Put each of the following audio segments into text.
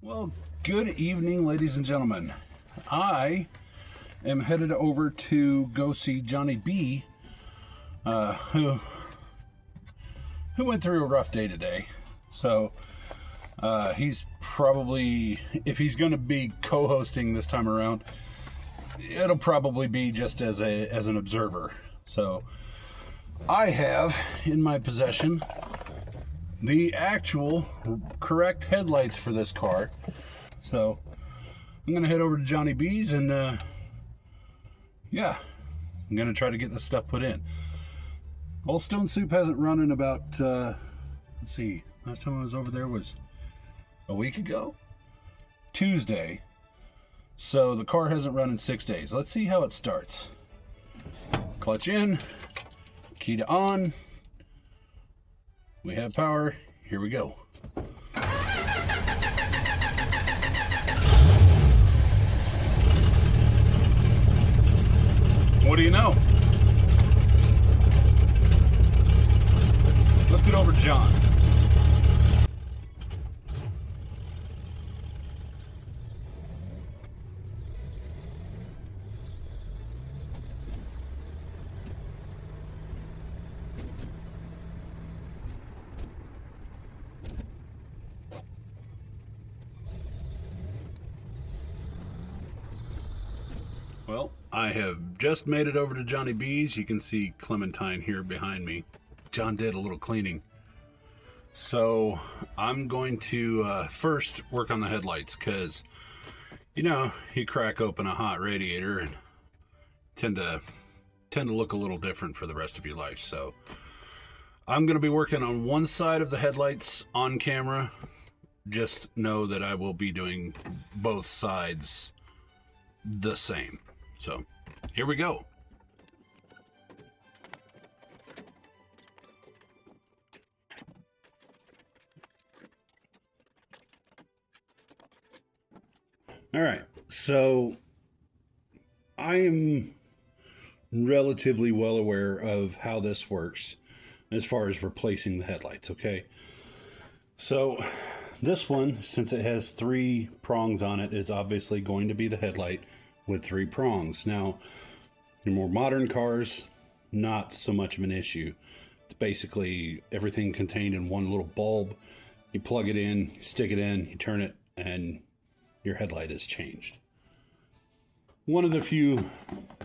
Well, good evening, ladies and gentlemen. I am headed over to go see Johnny B, who went through a rough day today. So he's probably, if he's going to be co-hosting this time around, it'll probably be just as an observer. So I have in my possession the actual correct headlights for this car. So I'm gonna head over to Johnny B's and yeah, I'm gonna try to get this stuff put in. Old Stone Soup hasn't run in about let's see, last time I was over there was a week ago, Tuesday. So the car hasn't run in 6 days. Let's see how it starts. Clutch in, key to on. We have power. Here we go. What do you know? Let's get over to John's. Well, I have just made it over to Johnny B's. You can see Clementine here behind me. John did a little cleaning. So I'm going to first work on the headlights because, you know, you crack open a hot radiator and tend to look a little different for the rest of your life. So I'm going to be working on one side of the headlights on camera. Just know that I will be doing both sides the same. So here we go. All right, so I am relatively well aware of how this works as far as replacing the headlights, okay? So this one, since it has 3 prongs on it, is obviously going to be the headlight with 3 prongs. Now, your more modern cars, not so much of an issue. It's basically everything contained in one little bulb. You plug it in, you stick it in, you turn it, and your headlight is changed. One of the few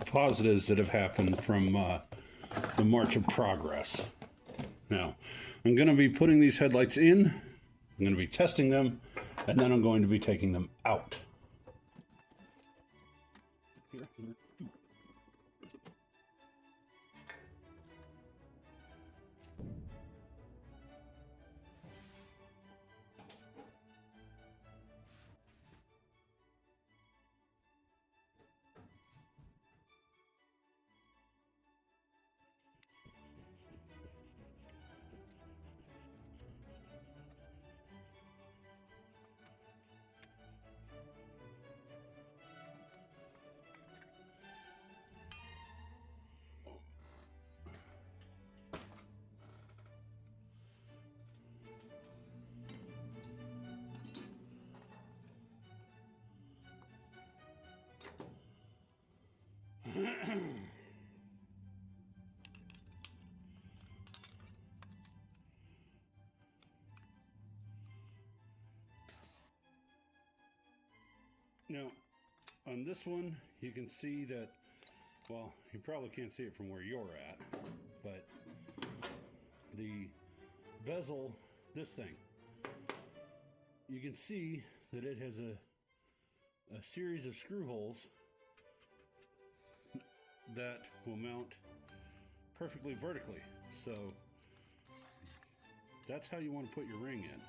positives that have happened from the march of progress. Now, I'm going to be putting these headlights in, I'm going to be testing them, and then I'm going to be taking them out. Now, on this one, you can see that, well, you probably can't see it from where you're at, but the bezel, this thing, you can see that it has a series of screw holes that will mount perfectly vertically. So that's how you want to put your ring in,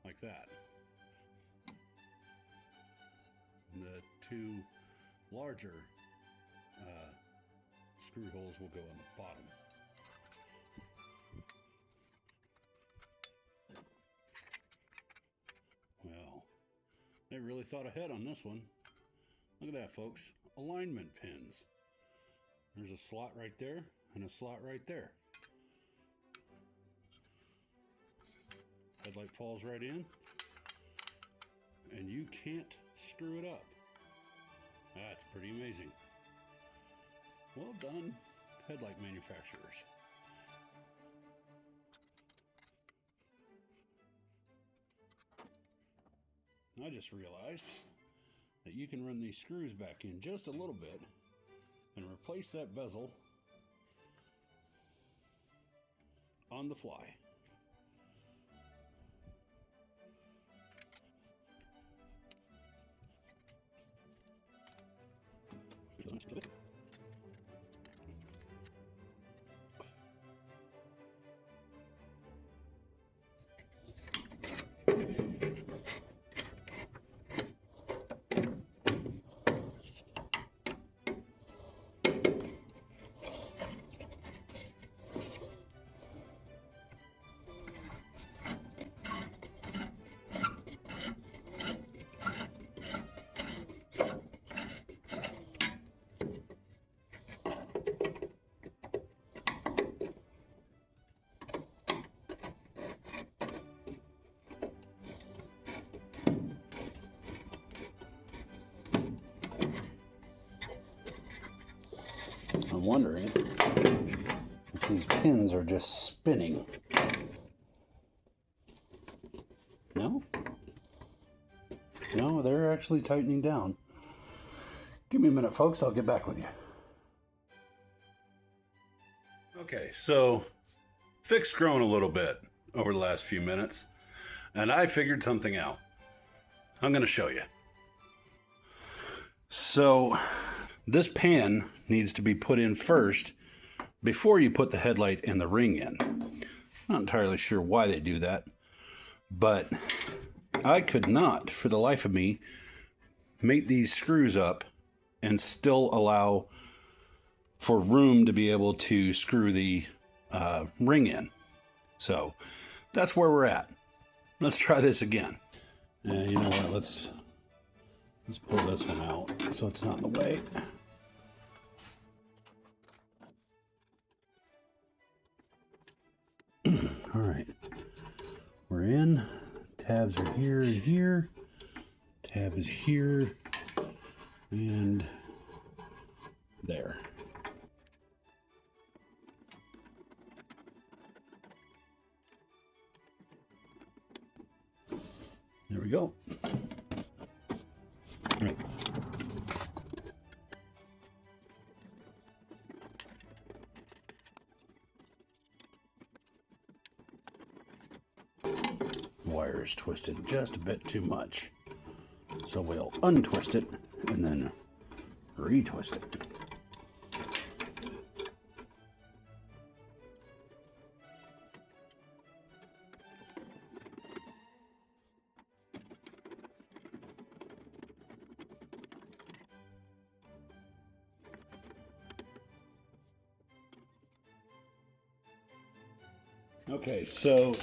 like that. And the 2 larger screw holes will go on the bottom. Well, they really thought ahead on this one. Look at that, folks. Alignment pins. There's a slot right there and a slot right there. Headlight falls right in. and you can't screw it up. That's pretty amazing. Well done, headlight manufacturers. I just realized that you can run these screws back in just a little bit and replace that bezel on the fly. I'm wondering if these pins are just spinning. No? No, they're actually tightening down. Give me a minute, folks. I'll get back with you. Okay, so Vic's grown a little bit over the last few minutes, and I figured something out. I'm going to show you. So this pan needs to be put in first before you put the headlight and the ring in. Not entirely sure why they do that, but I could not, for the life of me, make these screws up and still allow for room to be able to screw the ring in. So that's where we're at. Let's try this again. Yeah, you know what? Let's pull this one out so it's not in the way. All right, we're in. Tabs are here and here. Tab is here and there. There we go. All right. Wire is twisted just a bit too much. So we'll untwist it and then retwist it. Okay, so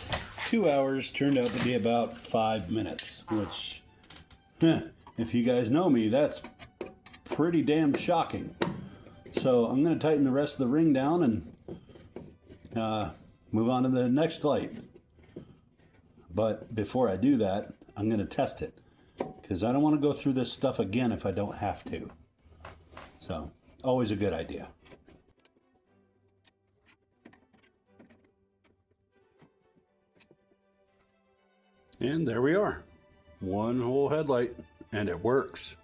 2 hours turned out to be about 5 minutes, which, if you guys know me, that's pretty damn shocking. So I'm going to tighten the rest of the ring down and move on to the next light. But before I do that, I'm going to test it, because I don't want to go through this stuff again if I don't have to. So, always a good idea. And there we are. One whole headlight, and it works.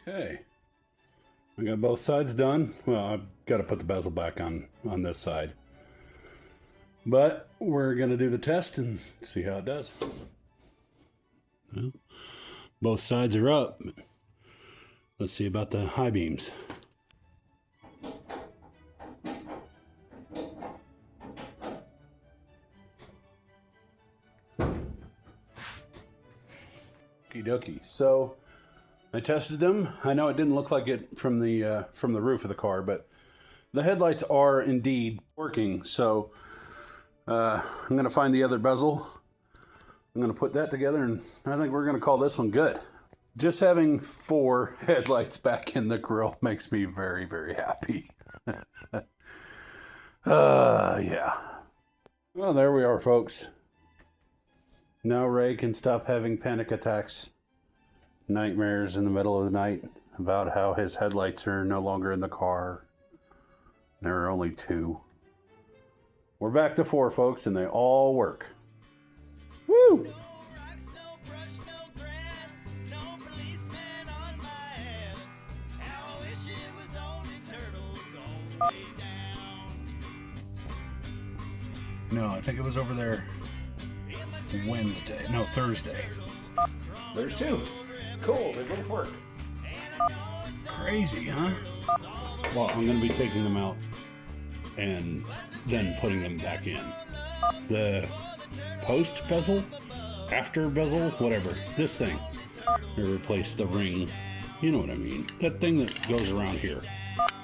Okay, I got both sides done. Well, I've got to put the bezel back on this side. But we're going to do the test and see how it does. Well, both sides are up. Let's see about the high beams. Okie dokie. So I tested them. I know it didn't look like it from the roof of the car, but the headlights are indeed working. So I'm going to find the other bezel. I'm going to put that together, and I think we're going to call this one good. Just having 4 headlights back in the grill makes me very, very happy. Yeah. Well, there we are, folks. Now Ray can stop having panic attacks, nightmares in the middle of the night about how his headlights are no longer in the car. There are only 2. We're back to 4, folks, and they all work. Woo! No, I think it was over there Thursday. There's 2. Cool, they both work. Crazy, huh? Well, I'm going to be taking them out and then putting them back in. The post bezel, after bezel, whatever, this thing, I replaced the ring, you know what I mean, that thing that goes around here.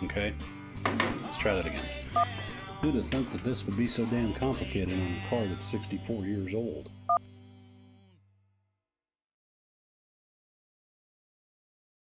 Okay, let's try that again. Who'd have thought that this would be so damn complicated on a car that's 64 years old?